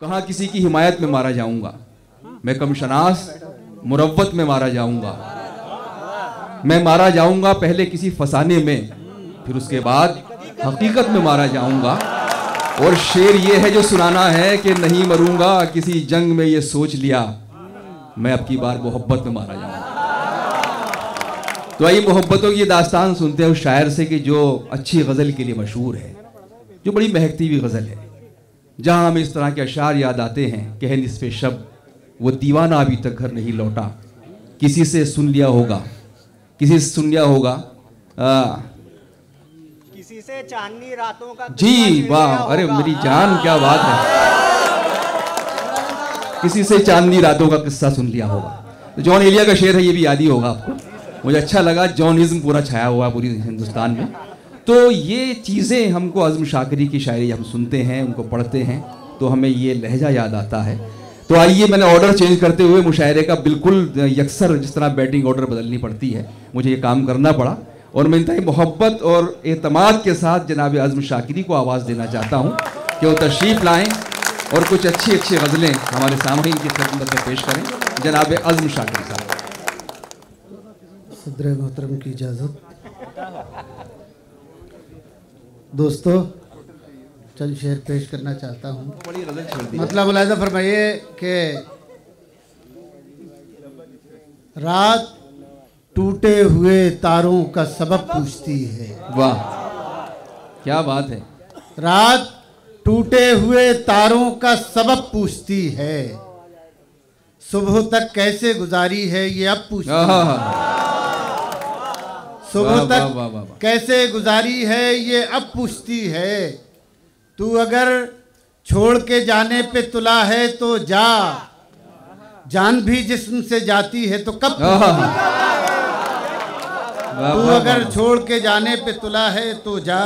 कहाँ किसी की हिमायत में मारा जाऊंगा, मैं कमशनास मुरव्वत में मारा जाऊंगा। मैं मारा जाऊंगा पहले किसी फसाने में, फिर उसके बाद हकीकत में मारा जाऊंगा। और शेर ये है जो सुनाना है कि नहीं मरूंगा किसी जंग में, ये सोच लिया मैं अब की बार मोहब्बत में मारा जाऊंगा। तो आइए मोहब्बतों की दास्तान सुनते हैं उस शायर से कि जो अच्छी गज़ल के लिए मशहूर है, जो बड़ी महकती हुई गज़ल है, जहाँ हमें इस तरह के अशार याद आते हैं। कह निस्फ़े शब वो दीवाना अभी तक घर नहीं लौटा, किसी से सुन लिया होगा, किसी से सुन लिया होगा, किसी से चांदनी रातों का जी वाह, अरे मेरी जान क्या बात है, किसी से चांदनी रातों का किस्सा सुन लिया होगा। तो जॉन एलिया का शेर है, ये भी याद ही होगा आपको। मुझे अच्छा लगा, जॉनिज्म पूरा छाया हुआ पूरी हिंदुस्तान में। तो ये चीज़ें हमको अज़्म शाकिरी की शायरी हम सुनते हैं, उनको पढ़ते हैं तो हमें ये लहजा याद आता है। तो आइए मैंने ऑर्डर चेंज करते हुए मुशायरे का बिल्कुल यकसर जिस तरह बैटिंग ऑर्डर बदलनी पड़ती है, मुझे ये काम करना पड़ा। और मैं इंतहाई मोहब्बत और एतमाद के साथ जनाब अज़्म शाकिरी को आवाज़ देना चाहता हूँ कि वो तशरीफ़ लाएँ और कुछ अच्छी अच्छी गज़लें हमारे सामईन की खिदमत में पेश करें। जनाब अज़्म शाकिरी साहब। सदर मोहतरम की इजाज़त। दोस्तों चंद शेर पेश करना चाहता हूँ। मतलब मुलाहिज़ा फरमाइए कि रात टूटे हुए तारों का सबब पूछती है। वाह क्या बात है। रात टूटे हुए तारों का सबब पूछती है, सुबह तक कैसे गुजारी है ये अब पूछती है। सुबह तक कैसे गुजारी है ये अब पूछती है। तू अगर छोड़ के जाने पे तुला है तो जा, जान भी जिस्म से जाती है तो कब पूछती है। तू अगर छोड़ के जाने पे तुला है तो जा,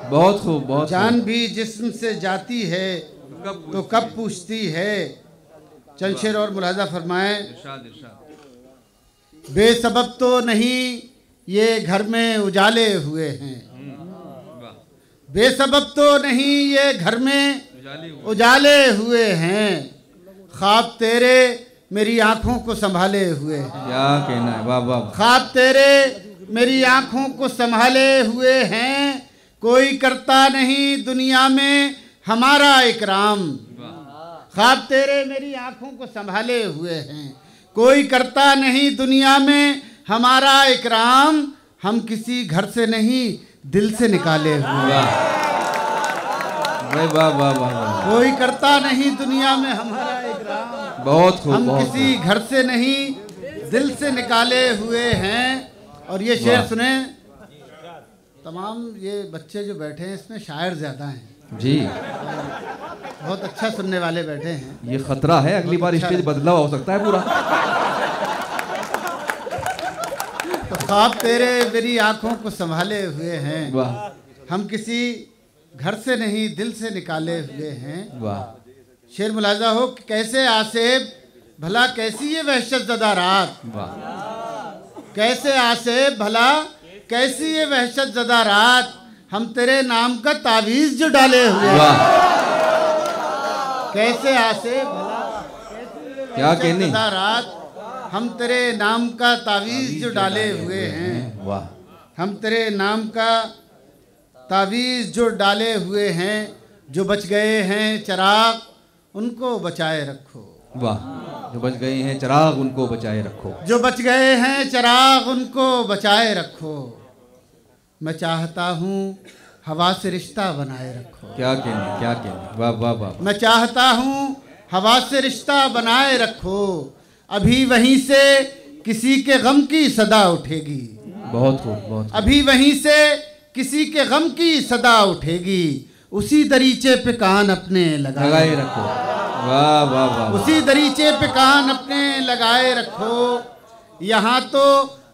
बहुत खूब, बहुत जान भी जिस्म से जाती है तो कब पूछती है। चल शेर और मुलाहिज़ा फरमाएं। बेसबब तो नहीं ये घर में उजाले हुए हैं, बेसबब तो नहीं ये घर में उजाले हुए हैं। ख्वाब तेरे मेरी आंखों को संभाले हुए हैं। क्या कहना है, वाह वाह। ख्वाब तेरे मेरी आंखों को संभाले हुए हैं, कोई करता नहीं दुनिया में हमारा इकराम। ख्वाब तेरे मेरी आंखों को संभाले हुए हैं, कोई करता नहीं दुनिया में हमारा इकराम। हम किसी घर से नहीं दिल से निकाले हुए हैं। वाह वाह वाह। कोई करता नहीं दुनिया में हमारा इकराम। बहुत खूब। हम किसी घर से नहीं दिल से निकाले हुए हैं। और ये शेर सुने, तमाम ये बच्चे जो बैठे हैं इसमें शायर ज्यादा हैं जी, बहुत अच्छा सुनने वाले बैठे हैं। ये खतरा है अगली बार स्टेज बदलाव हो सकता है पूरा। तो ख्वाब तेरे मेरी आंखों को संभाले हुए हैं, वाह। हम किसी घर से नहीं दिल से निकाले हुए हैं। वाह। शेर मुलाजा हो कि कैसे आसेब भला कैसी ये वहशत ज़दा रात। वाह। कैसे आसेब भला कैसी ये वहशत ज़दा रात, हम तेरे नाम का तावीज़ जो डाले हुए हैं। कैसे आसेब भला कैसी ये क्या वहशत कहने, ज़दा रात, हम तेरे नाम का तावीज़ जो डाले हुए हैं। वाह। हम तेरे नाम का तावीज़ जो डाले हुए हैं। जो बच गए हैं चिराग उनको बचाए रखो। वाह। जो बच गए हैं चिराग उनको बचाए रखो। जो बच गए हैं चिराग उनको बचाए रखो। मैं चाहता हूँ हवा से रिश्ता बनाए रखो। क्या कहने, क्या कहने, वाह वाह वाह। मैं चाहता हूँ हवा से रिश्ता बनाए रखो, अभी वहीं से किसी के गम की सदा उठेगी। बहुत खूब, बहुत। अभी वहीं से किसी के गम की सदा उठेगी, उसी दरीचे पे कान अपने लगाए रखो। वाह वाह वाह। उसी दरीचे पे कान अपने लगाए रखो। यहाँ तो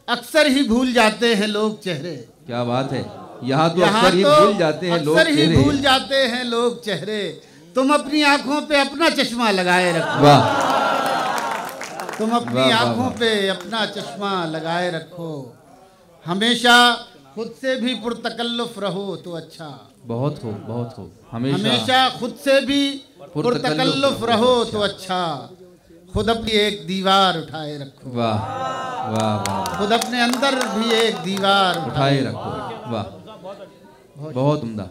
अक्सर ही भूल जाते हैं लोग चेहरे। क्या बात है। यहाँ तो अक्सर ही भूल जाते हैं लोग चेहरे। अक्सर ही भूल जाते हैं लोग चेहरे। तुम अपनी आंखों पे अपना चश्मा लगाए रखो। वाह। तुम अपनी आंखों पे अपना चश्मा लगाए रखो। हमेशा खुद से भी पुरतकल्लुफ रहो तो अच्छा। बहुत हो हमेशा खुद से भी पुरतकल्लुफ रहो तो अच्छा। खुद अपनी एक दीवार उठाए रखो। वाह वाह वाह। खुद अपने अंदर भी एक दीवार उठाए रखो। वाह, बहुत उम्दा।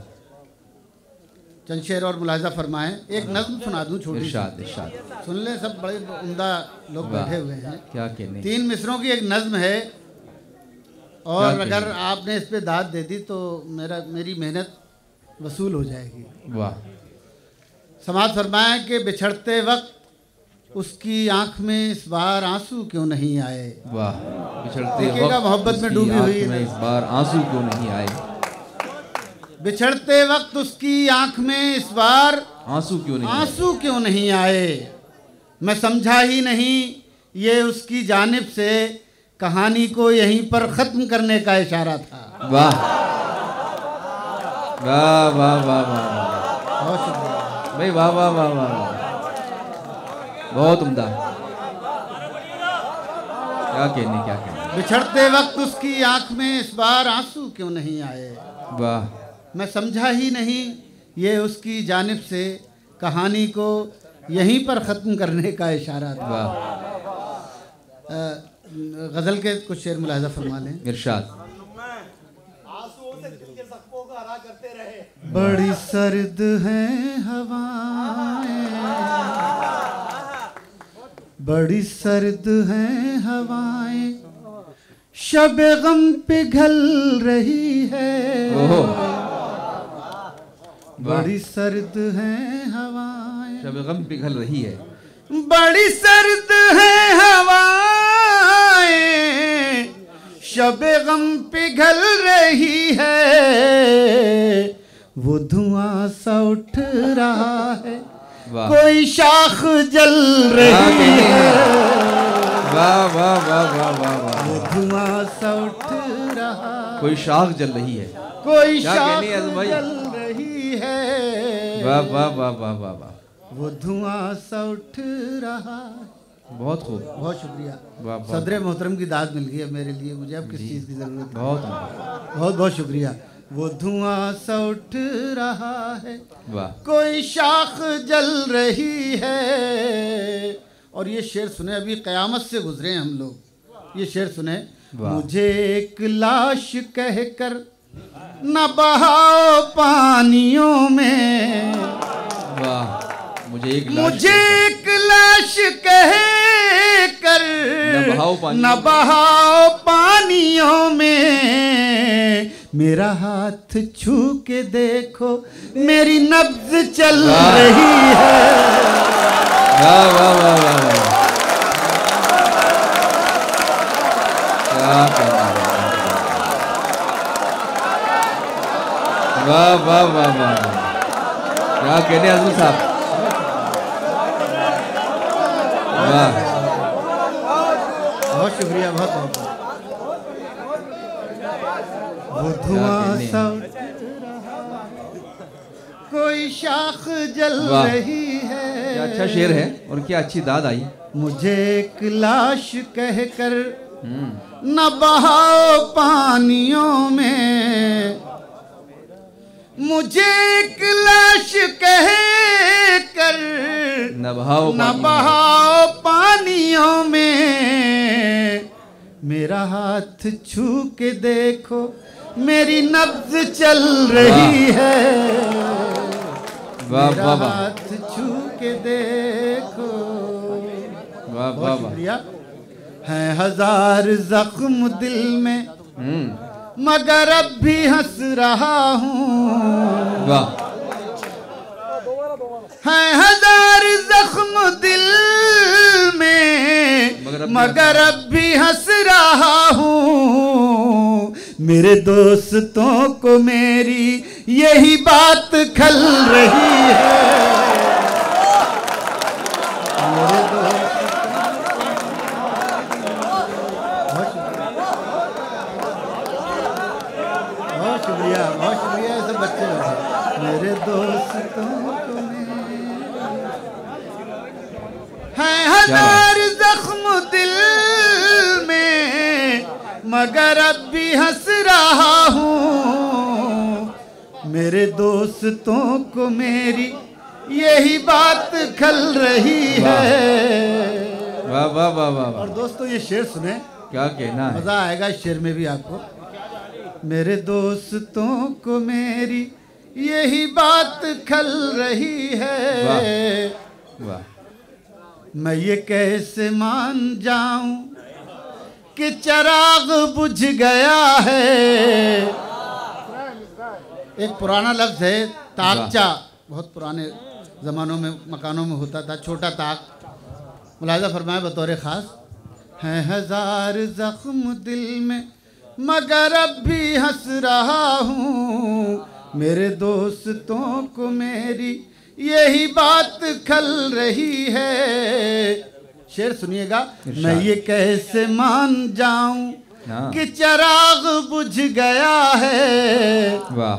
चंद शेर और मुलाहिजा फरमाएं। एक नज्म सुना दूं छोटी। इरशाद इरशाद। सुन ले, सब बड़े उम्दा लोग बैठे हुए हैं। क्या कहने। 3 मिसरों की एक नज्म है और अगर आपने इस पे दाद दे दी तो मेरी मेहनत वसूल हो जाएगी। वाह। समाज फरमाएं कि बिछड़ते वक्त उसकी आंख में इस बार आंसू क्यों नहीं आए। वाह। बिछड़ते वक्त मोहब्बत में डूबी हुई है, इस बार आंसू क्यों नहीं आए। बिछड़ते वक्त उसकी आंख में इस बार आंसू क्यों नहीं आए। मैं समझा ही नहीं ये उसकी जानिब से कहानी को यहीं पर खत्म करने का इशारा था। वाह वाह वाह वाह वाह। बहुत शुक्रिया भाई, वाह वाह वाह वाह, बहुत उम्दा। क्या कहने। बिछड़ते वक्त उसकी आंख में इस बार आंसू क्यों नहीं आए। वाह। मैं समझा ही नहीं ये उसकी जानिब से कहानी को यहीं पर ख़त्म करने का इशारा था। वाह। गज़ल के कुछ शेर मुलाहिजा फरमा लें। इरशाद। बड़ी सर्द हैं हवाएं, बड़ी सर्द हैं हवाएं, शब गम पिघल रही है। बड़ी सर्द हैं हवाएं, शब गम पिघल रही है। बड़ी सर्द हैं हवाएं, शब गम पिघल रही है। वो धुआं सा उठ रहा है, कोई शाख जल रही है। वाह वाह वाह वाह वाह वाह। वो धुआं सा उठ रहा, कोई शाख जल रही है, कोई शाख जल रही है। वाह वाह वाह वाह वाह वाह। वो धुआं सा उठ रहा। बहुत खूब, बहुत शुक्रिया। सदर मोहतरम की दाद मिल गई है मेरे लिए। मुझे अब किस चीज़ की ज़रूरत है। बहुत बहुत शुक्रिया। वो धुआं सा उठ रहा है, कोई शाख जल रही है। और ये शेर सुने, अभी क़यामत से गुजरे हम लोग। ये शेर सुने। मुझे एक लाश कहकर न बहाओ पानियों में। वाह। मुझे एक लाश कह कर न बहाओ पानियों में। मेरा हाथ छू के देखो, मेरी नब्ज चल रही है। वाह वाह वाह वाह। वाह वाह वाह वाह। क्या कहने अज़ीज़ साहब। वाह। बहुत शुक्रिया। बहुत वो धुआं सा कोई शाख जल रही है। क्या अच्छा शेर है और क्या अच्छी दाद आई। मुझे एक लाश कहकर न बहाओ पानियों में। मुझे एक लाश कह कर न बहाओ पानियों में। मेरा हाथ छू के देखो, मेरी नब्ज चल रही है। मेरा हाथ छू के देखो। वाह वाह वाह। हैं हजार जख्म दिल में, मगर अब भी हंस रहा हूँ। वाह। हैं हजार जख्म दिल में, मगर अब भी हंस रहा हूँ। मेरे दोस्तों को मेरी यही बात खल रही है। मेरे दोस्त बहुत शुक्रिया। ऐसे बच्चे मेरे दोस्तों को हैं हजार जख्म दिल में, मगर अब भी हंस रहा रहा हूँ, मेरे दोस्तों को मेरी यही बात खल रही है। वाह वाह वाह वाह। और दोस्तों ये शेर सुने, क्या कहना है, मजा आएगा इस शेर में भी आपको। मेरे दोस्तों को मेरी यही बात खल रही है, वाह। मैं ये कैसे मान जाऊं कि चिराग बुझ गया है। एक पुराना लफ्ज है ताकचा, बहुत पुराने ज़मानों में मकानों में होता था, छोटा ताक। मुलाहिज़ा फरमाए बतौर ख़ास, हैं हजार जख्म दिल में मगर अब भी हंस रहा हूँ, मेरे दोस्तों को मेरी यही बात खल रही है। शेर सुनिएगा, मैं ये कैसे मान जाऊं कि चिराग बुझ गया है। वाह।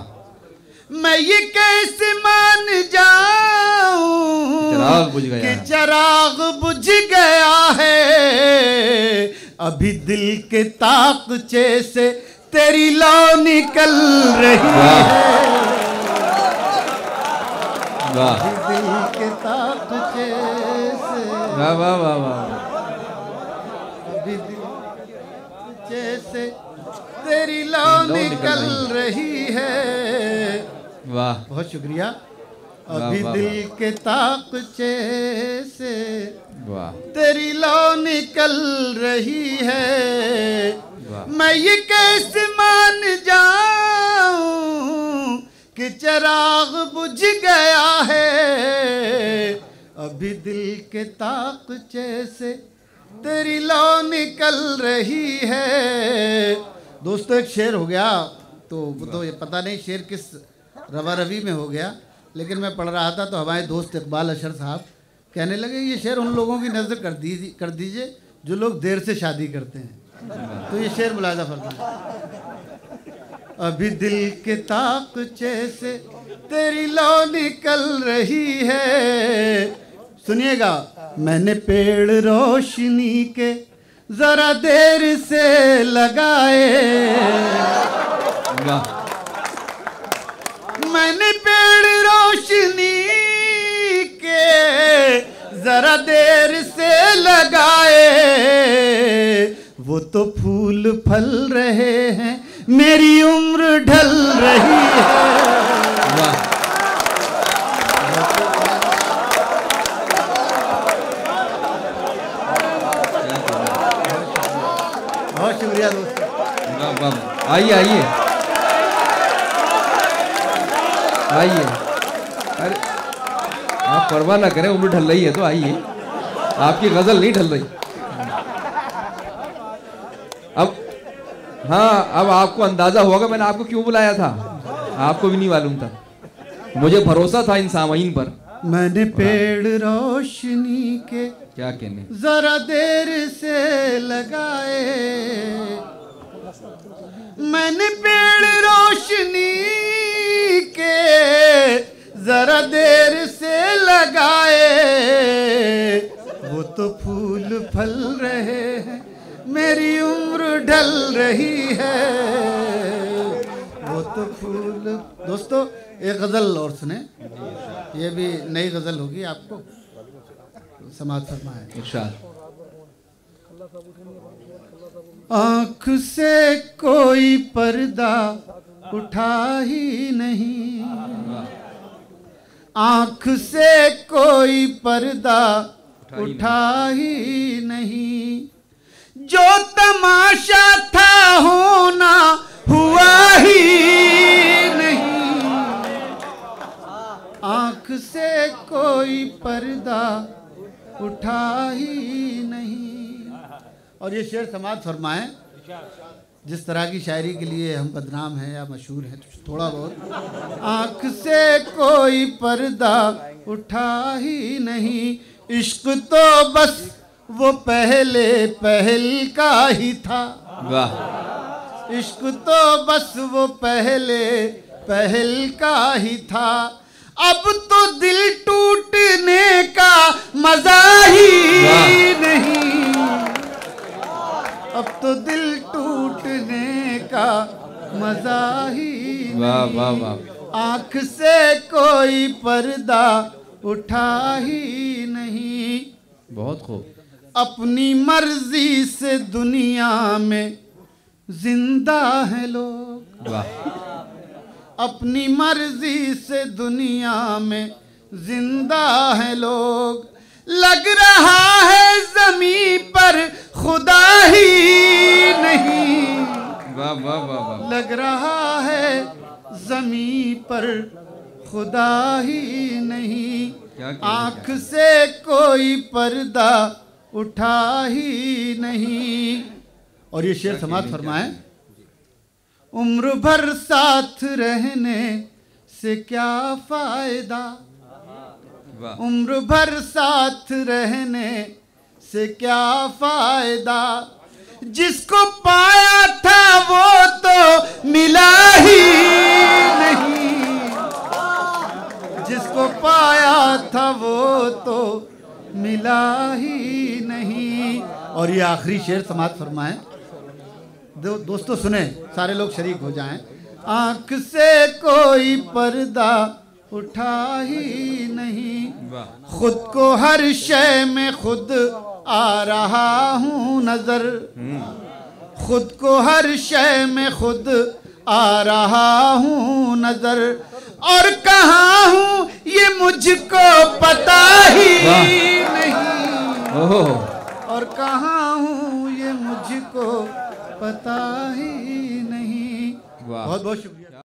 मैं ये कैसे मान जाऊं चिराग बुझ गया कि है, चिराग बुझ गया है, अभी दिल के ताकचे से तेरी लौ निकल रही है। वाह। दिल के ताकचे से, वाह वाह वाह वाह। अभी दिल के ताकचे से तेरी लौ निकल रही है। वाह, बहुत शुक्रिया। अभी दिल के ताकचे से वाह, तेरी लौ निकल रही है, मैं ये कैसे मान जाऊं कि चिराग बुझ गया है, अभी दिल के ताकचे से तेरी लौ निकल रही है। दोस्तों एक शेर हो गया, तो ये पता नहीं शेर किस रवा रवी में हो गया, लेकिन मैं पढ़ रहा था तो हमारे दोस्त इकबाल अशर साहब कहने लगे ये शेर उन लोगों की नज़र कर दीजिए जो लोग देर से शादी करते हैं। तो ये शेर मुलाजा फरमाया, अभी दिल के ताकचे से तेरी लौ निकल रही है। सुनिएगा, मैंने पेड़ रोशनी के जरा देर से लगाए, मैंने पेड़ रोशनी के जरा देर से लगाए, वो तो फूल फल रहे हैं, मेरी उम्र ढल रही है। बहुत शुक्रिया दोस्तों। आइए आइए आइए, अरे आप परवाह ना करें, उम्र ढल रही है तो आइए, आपकी गजल नहीं ढल रही। अब हाँ, अब आपको अंदाजा होगा मैंने आपको क्यों बुलाया था, आपको भी नहीं मालूम था, मुझे भरोसा था इन सामाइन पर। मैंने पेड़ रोशनी के क्या कहने जरा देर से लगाए, मैंने पेड़ रोशनी के जरा देर से लगाए, वो तो फूल फल रहे हैं, मेरी उम्र ढल रही है, वो तो फूल। दोस्तों एक गजल और सुने, ये भी नई गजल होगी, आपको समाज फरमाए। इरशाद। आँख से कोई पर्दा उठा ही नहीं, आँख से कोई पर्दा उठा ही नहीं, जो तमाशा था होना हुआ ही नहीं, आँख से कोई पर्दा उठा ही नहीं। और ये शेर समाज फरमाएं, जिस तरह की शायरी के लिए हम बदनाम हैं या मशहूर हैं, थोड़ा बहुत। आँख से कोई पर्दा उठा ही नहीं, इश्क तो बस वो पहले पहल का ही था, वाह, इश्क तो बस वो पहले पहल का ही था, अब तो दिल टूटने का मजा ही नहीं, अब तो दिल टूटने का मजा ही वाह वाह वाह। आँख से कोई पर्दा उठा ही नहीं। बहुत खूब। अपनी मर्जी से दुनिया में जिंदा है लोग। वाह। अपनी मर्जी से दुनिया में जिंदा है लोग। लग रहा है जमीन पर खुदा ही नहीं। वाह वाह वाह वाह। लग रहा है जमीन पर खुदा ही नहीं। आँख से कोई पर्दा उठा ही नहीं। और ये शेर समाज फरमाए, उम्र भर साथ रहने से क्या फायदा। उम्र भर साथ रहने से क्या फायदा। जिसको पाया था वो तो मिला ही नहीं। जिसको पाया था वो तो मिला ही नहीं। और ये आखिरी शेर समाज फरमाए, दोस्तों सुने, सारे लोग शरीक हो जाएं। आँख से कोई पर्दा उठा ही नहीं। खुद को हर शय में खुद आ रहा हूँ नजर। खुद को हर शय में खुद आ रहा हूँ नजर। और कहाँ हूँ ये मुझको पता ही नहीं। और कहाँ हूँ ये मुझको पता ही नहीं। बहुत बहुत शुक्रिया।